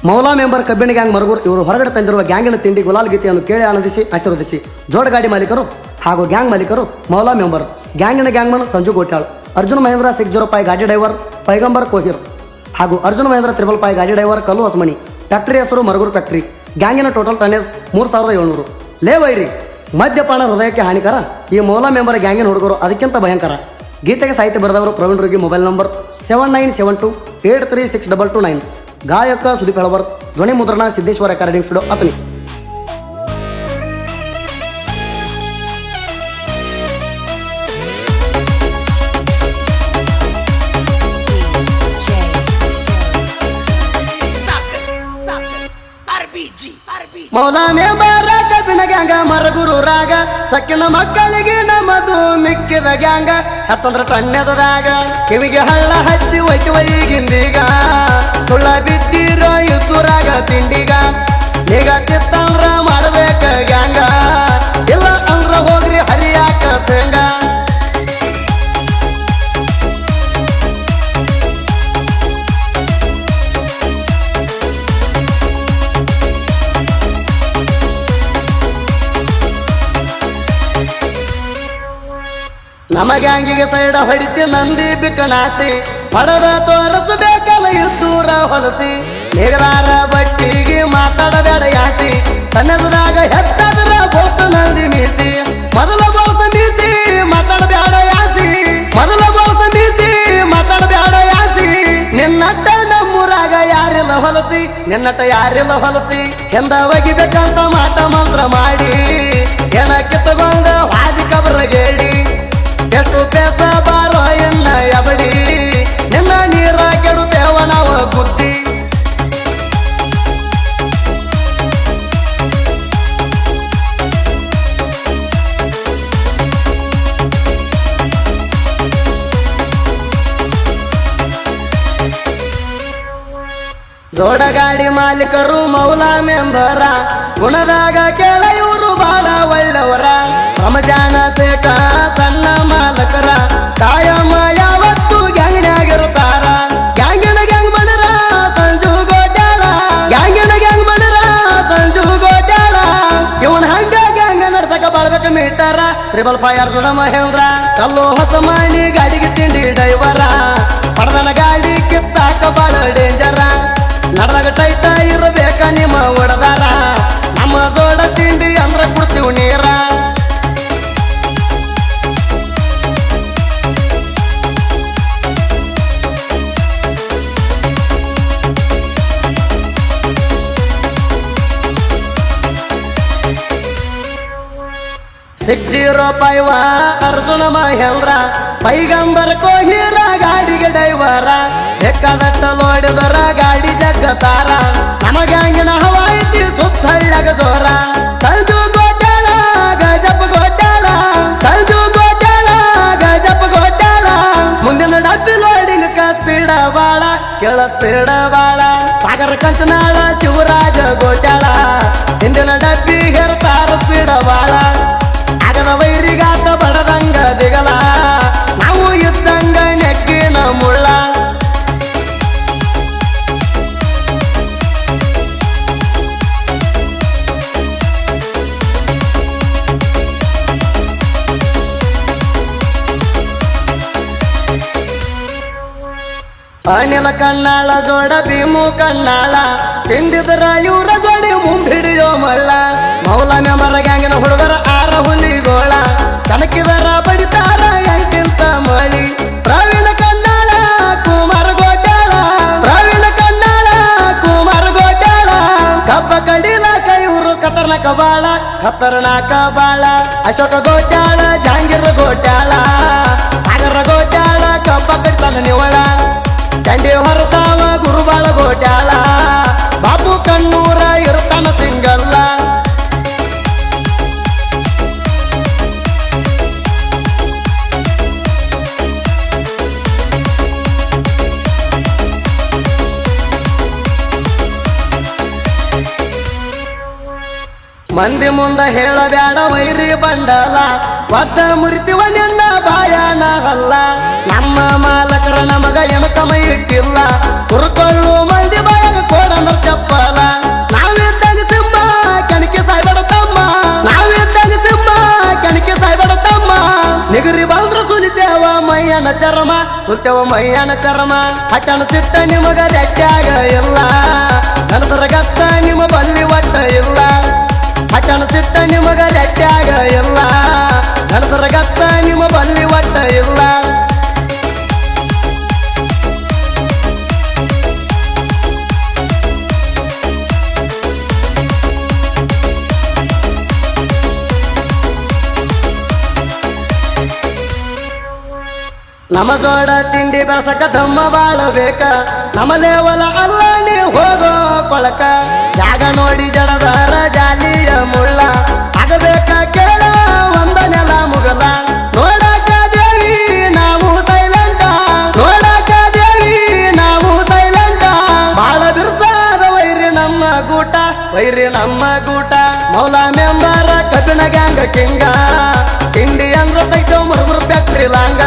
Maula member ಕಬ್ಬಿಣ gang ಮರಗೂರು ಇವರು ಹೊರಗಡೆ ತಂದಿರುವ ಗ್ಯಾಂಗಿನ ತಿಂಡಿ ಗುಲಾಲ್ ಗೀತೆಯನ್ನು ಕೇಳಿ ಆನಂದಿಸಿ ಆಶೀರ್ವದಿಸಿ. ಜೋಡಗಾಡಿ ಮಾಲೀಕರು ಹಾಗೂ ಗ್ಯಾಂಗ್ ಮಾಲೀಕರು ಮೌಲಾ ಮೆಂಬರ್, ಗ್ಯಾಂಗಿನ ಗ್ಯಾಂಗ್ಮನ್ ಸಂಜು ಗೋಟ್ಯಾಳ್, ಅರ್ಜುನ್ ಮಹೇಂದ್ರ 605 ಗಾಡಿ ಡ್ರೈವರ್ ಪೈಗಂಬರ್ ಕೋಹಿರ್ ಹಾಗೂ ಅರ್ಜುನ್ ಮಹೇಂದ್ರ 555 ಗಾಡಿ ಡ್ರೈವರ್ ಕಲ್ಲು ಹೊಸಮಣಿ. ಫ್ಯಾಕ್ಟರಿ ಹೆಸರು ಮರಗೂರು ಫ್ಯಾಕ್ಟರಿ. ಗ್ಯಾಂಗಿನ ಟೋಟಲ್ ಟನ್ನೇಜ್ 3700. ಲೇ ವೈರಿ, ಮದ್ಯಪಾನ ಹೃದಯಕ್ಕೆ ಹಾನಿಕರ. ಈ ಮೌಲಾ ಮೆಂಬರ್ ಗ್ಯಾಂಗಿನ ಹುಡುಗರು ಅದಕ್ಕಿಂತ ಭಯಂಕರ. ಗೀತೆಗೆ ಸಾಹಿತ್ಯ ಬರೆದವರು ಪ್ರವೀಣ್ ರೋಗಿ. Mobile number 7972836229. ಗಾಯಕ ಸುದೀಪ್ ಹೆಳವರ್. ಧ್ವನಿ ಮುದ್ರಣ ಸಿದ್ದೇಶ್ವರ ರೆಕಾರ್ಡಿಂಗ್ ಸ್ಟುಡಿಯೋ ಅತನಿ. ಮೌಲಾ ಮೆಂಬರ ಕಬ್ಬಿಣ ಗ್ಯಾಂಗ ಮರಗುರು ರಾಗ, ಸಕ್ಕಿನ ಮಕ್ಕಳಿಗೆ ನಮ್ಮದು ಮಿಕ್ಕಿದ ಗ್ಯಾಂಗ. ಹತ್ತಂದ್ರ ಟನ್ನೆದಾಗ ಕಿವಿಗೆ ಹಳ್ಳ ಹಚ್ಚಿ ಒಯ್ತು ಈಗಿಂದೀಗ. ಸುಳ್ಳ ಬಿದ್ದಿರೋ ಇದ್ದುರಾಗ ತಿಂಡಿಗ. ಈಗ ತಿತ್ತಂದ್ರ ಮಾಡ್ಬೇಕ ಗ್ಯಾಂಗ, ಇಲ್ಲ ಅಂದ್ರ ಹೋಗ್ರಿ ಹರಿಯಾಕ ಸೇಂಗ. ನಮ್ಮ ಗ್ಯಾಂಗಿಗೆ ಸೈಡ ಹೊಡಿತಿ ನಂದಿ ಬಿಕ್ಕಣಾಸಿ, ಪಡದ ತೋರಿಸಬೇಕಲ್ಲ ಇದ್ದೂರ ಹೊಲಸಿ. ನಿಗರಾರ ಬಟ್ಟಿಗೆ ಮಾತಾಡಬೇಡ ಯಾಸಿ, ತನ್ನದಾಗ ಹೆತ್ತದ್ರ ಬೋಟು ನಂದಿ ಮೀಸಿ. ಮೊದಲ ಬೋಸ ಮೀಸಿ ಮಾತಾಡಬೇಡ ಯಾಸಿ, ಮೊದಲ ಬೋಸ ಮೀಸಿ ಮಾತಾಡಬೇಡ ಯಾಸಿ. ನಿನ್ನಟ್ಟ ನಮ್ಮೂರಾಗ ಯಾರಿಲ್ಲ ಹೊಲಸಿ, ನಿನ್ನಟ್ಟ ಯಾರಿಲ್ಲ ಹೊಲಸಿ. ಎಂದ ಒಗಿಬೇಕಂತ ಮಾಟ ಮಂತ್ರ ಮಾಡಿ, ಏನ ಕಿತ್ತಗೊಂಡ ವಾದಿ ಕಬ್ರಗೇಡಿ. ಎಷ್ಟು ಪೇಸ ಬಾರೋ ಎನ್ನ ಎಬಡಿ, ನಿನ್ನ ನೀರ ಕೆಡುತ್ತೇವ ನಾವು ಬುದ್ಧಿ. ಜೋಡಗಾಡಿ ಮಾಲೀಕರು ಮೌಲಾ ಮೆಂಬರ, ಗುಣದಾಗ ಕೇಳ ಇವರು ಬಾಳ ಒಳ್ಳೆಯವರ. ರಮಜಾನ ಸೇಕ ಸಣ್ಣ ಮಾಲಕರ, ಕಾಯಮ ಯಾವತ್ತು ಗ್ಯಾಂಗಿನಾಗಿರುತ್ತಾರ. ಗ್ಯಾಂಗಿನ ಗ್ಯಾಂಗ್ ಮನರ ಸಂಜು ಗೋಟ್ಯಾಳ, ಗ್ಯಾಂಗಿನ ಗ್ಯಾಂಗ್ ಮನರ ಸಂಜು ಗೋಟ್ಯಾಳ. ಇವನ್ ಹಂಗ ಗ್ಯಾಂಗ ನಡ್ಸಕ ಬಾಳ್ಬೇಕ ಮೀಟರ. 555 ಅರ್ಜುನ ಮಹೇಂದ್ರ, ಕಲ್ಲು ಹೊಸಮಣಿ ಗಾಡಿಗೆ ತಿಂಡಿ ಡ್ರೈವರ. ಪಡದನ ಗಾಡಿ ಕಿತ್ತಾಕ ಬಾಳ ಡೇಂಜರ. ನಡದಾಗ ಟೈಟ ಇರಬೇಕ ನಿಮ್ಮ ಒಡದಾರ. ನಮ್ಮ ಜೋಡ ತಿಂಡಿ ಅಂದ್ರ ಕೊಡ್ತೀವಿ ನೀರ. ₹605 ಅರ್ಜುನ ಮಹೇಂದ್ರ, ಪೈಗಂಬರ್ ಕೋಹಿರ ಗಾಡಿಗೆ ಡೈವರ. ಬೇಕಾದಷ್ಟ ನೋಡಿದರ ಗಾಡಿ ಜಗ್ಗತಾರ. ನಮಗಂಗಿನ ಹವಾಯಿತಿ ಸುತ್ತಳ್ಳಗ ಜೋರ. ಸಂಜು ಗೋಟ್ಯಾಳ ಗಜಪ್ ಗೋಟ್ಯಾಳ, ಸಂಜು ಗೋಟ್ಯಾಳ ಗಜಪ್ ಗೋಟ್ಯಾಳ. ಮುಂದಿನ ಡಬ್ಬಿ ಲೋಡಿಂಗ್ ಸ್ಪೀಡ ಬಾಳ, ಕೆಳ ಸ್ಪೀಡ ಬಾಳ. ಸಾಗರ ಕಂಚನಾಳ ಶಿವರಾಜ ಗೋಟ್ಯಾಳ, ಹಿಂದಿನ ಡಬ್ಬಿ ಹೇರ್ತಾರ ಸ್ಪೀಡ ಬಾಳ. ಆಗದ ವೈರಿಗಾತ ಬಡದಂಗ ದಿಗಲ, ನಾವು ಇದ್ದಂಗ ನೆಕ್ಕಿನ ಮುಳ್ಳ. ಅನಿಲ ಕಣ್ಣಾಳ ಜೋಡ ಭೀಮು ಕಣ್ಣಾಳ, ತಿಂಡಿದ್ರ ಇವ್ರ ಜೋಡಿ ಮುಂಬಿಡಿಯೋ ಮಳ್ಳ. ಮೌಲಾ ಮೆಂಬರ ಗ್ಯಾಂಗಿನ ಹುಡುಗರ ಆರ ಹುಲಿಗೋಳ, ಕಣಕಿದರ ಬಡಿತಾರ ಎಂಕಿಂತ ಮಳಿ. ಪ್ರವೀಣ ಕಣ್ಣಾಳ ಕುಮಾರ ಗೋಟ್ಯಾಳ, ಪ್ರವೀಣ ಕಣ್ಣಾಳ ಕುಮಾರ ಗೋಟ್ಯಾಳ. ಕಬ್ಬ ಕಡಿಲಾಕ ಇವ್ರು ಖತರ್ನಾಕ ಬಾಳ, ಖತರ್ನಾಕ ಬಾಳ. ಅಶೋಕ ಗೋಟ್ಯಾಳ ಜಹಾಂಗೀರ್ ಗೋಟ್ಯಾಳ, ಸಾಗರ ಗೋಟ್ಯಾಳ ಕಬ್ಬ ಕಡಿತಾನ ನಿವಳ. ಚಂಡಿ ಹೊರಸಾವ ಗುರುಬಾಳ ಗೋಟ್ಯಾಳ, ಬಾಬು ಕಣ್ಣೂರ ಇರ್ತಾನ ಸಿಂಗಲ್ಲ. ಮಂದಿ ಮುಂದ ಹೇಳಬ್ಯಾಡ ವೈರಿ ಬಂಡಲ, ಒದ್ದ ಮುರಿತಿವ ನಿನ್ನ ಬಾಯಾನ ಹಲ್ಲ. ನಮ್ಮ ಮಾಲಕರ ನಮಗ ಎಣಕಮ ಇಟ್ಟಿಲ್ಲ, ಕುರ್ಕೊಳ್ಳು ಮಂದಿ ಬಾಯಾಗ ಕೋಡಂದ್ರ ಚಪ್ಪ ಮೈಯನ ಚರ್ಮ ಹಟ್ಟಣ ಸಿಟ್ಟ ನಿಮಗ ರೆಟ್ಟಾಗ ಇಲ್ಲ ನನದರ ಗತ್ತ ನಿಮ್ಮ ಬಲ್ಲಿ ಒಟ್ಟ ಇಲ್ಲ ಹಟ್ಟಣ ಸಿಟ್ಟ ನಿಮಗ ರೆಟ್ಟಾಗ ಇಲ್ಲ ನನದರ ಗತ್ತ ನಿಮ್ಮ ಬಲ್ಲಿ ಒಟ್ಟ ಇಲ್ಲ ನಮ್ಮ ಜೋಡ ತಿಂಡಿ ಬೆಳಸಕ ದಮ್ಮ ಬಾಳಬೇಕ ನಮ್ಮ ಲೇವಲ ಅಲ್ಲ ನೀ ಹೋಗೋ ಕೊಳಕ ಜಾಗ ನೋಡಿ ಜಡದಾರ ಜಾಲಿಯ ಮುಳ್ಳ ಆಗಬೇಕ ಕೇಳ ಒಂದ ನೆಲ ಮುಗಲ ನೋಡಕ ದೇವಿ ನಾವು ಸೈಲೆಂಟ ನೋಡಕ ದೇವಿ ನಾವು ಸೈಲೆಂಟ ಬಾಳ ಬಿರ್ಸಾದ ವೈರಿ ನಮ್ಮ ಗೂಟ ಮೌಲ ಮೆಂಬರ ಕಬ್ಬಿಣ ಗ್ಯಾಂಗ ಕಿಂಗ ತಿಂಡಿ ಅಂದ್ರ ತೈತೋ ಮುರುಗುರು ಫ್ಯಾಕ್ಟ್ರಿ ಲಾಂಗ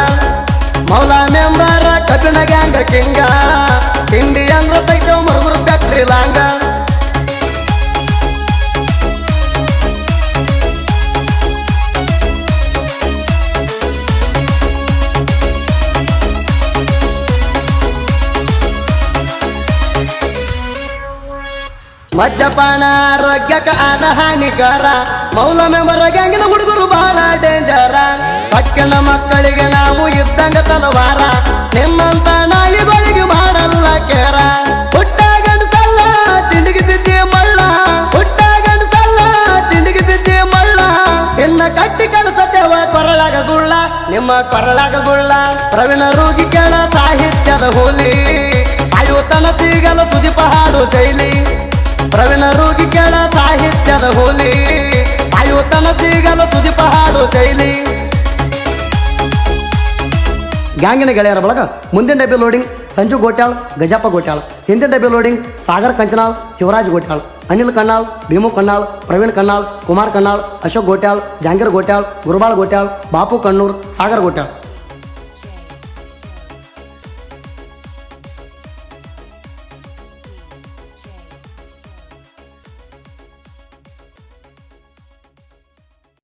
ಮೌಲ ಮೆಂಬರ ಕಬ್ಬಿಣ ಗ್ಯಾಂಗ ಕಿಂಗ ತಿಂಡಿ ಅಂದ್ರ ತೈತೋ ಮುರುಗುರು ಫ್ಯಾಕ್ಟ್ರಿ ಲಾಂಗ ಮದ್ಯಪಾನ ಆರೋಗ್ಯಕ ಆದ ಹಾನಿಕರ ಮೌಲ ಮೆಂಬರ ಗ್ಯಾಂಗಿನ ಹುಡುಗರು ಬಹಳ ಡೇಂಜರ ಪಕ್ಕನ ಮಕ್ಕಳಿಗೆ ನಾವು ಇದ್ದಂಗ ತಲವಾರ ನಿಮ್ಮಂತ ನಾಯಿಗಳಿಗೆ ಮಾಡಲ್ಲ ಕೇರ ಹುಟ್ಟ ಗಂಡಸಲ್ಲ ತಿಂಡಿಗೆ ಬಿದ್ದಿ ಮಳ್ಳ ಹುಟ್ಟ ಗಂಡಸಲ್ಲ ತಿಂಡಿಗೆ ಬಿದ್ದಿ ಮಳ್ಳ ಇನ್ನ ಕಟ್ಟಿ ಕಳಿಸತೇವ ಕೊರಳಾಗ ಗುಳ್ಳ ನಿಮ್ಮ ಕೊರಳಾಗ ಗುಳ್ಳ ಪ್ರವೀಣ ರೂಗಿ ಕೇಳ ಸಾಹಿತ್ಯದ ಹೋಲಿ ಸಾಯುತನ ಸಿಗಲ ಸುದೀಪ ಹಾಡು ಶೈಲಿ ಪ್ರವೀಣ ರೂಗಿ ಕೇಳ ಸಾಹಿತ್ಯದ ಹೋಲಿ ಸಾಯುತನ ಸಿಗಲ ಸುದೀಪ ಹಾಡು ಶೈಲಿ ಗ್ಯಾಂಗಿನ ಗೆಳೆಯರ ಬಳಗ ಮುಂದಿನ ಡಬ್ಬೆ ಲೋಡಿಂಗ್ ಸಂಜು ಗೋಟ್ಯಾಳ್ ಗಜಪ್ಪ ಗೋಟ್ಯಾಳ್ ಹಿಂದಿನ ಡಬ್ಬೆ ಲೋಡಿಂಗ್ ಸಾಗರ್ ಕಂಚನಾಳ್ ಶಿವರಾಜ್ ಗೋಟ್ಯಾಳ್ ಅನಿಲ್ ಕಣ್ಣಾಳ್ ಭೀಮು ಕಣ್ಣಾಳ್ ಪ್ರವೀಣ್ ಕಣ್ಣಾಳ್ ಕುಮಾರ್ ಕಣ್ಣಾಳ್ ಅಶೋಕ್ ಗೋಟ್ಯಾಳ್ ಜಾಂಗೀರ್ ಗೋಟ್ಯಾಳ್ ಗುರುಬಾಳ್ ಗೋಟ್ಯಾಳ್ ಬಾಪು ಕಣ್ಣೂರ್ ಸಾಗರ್ ಗೋಟ್ಯಾಳ್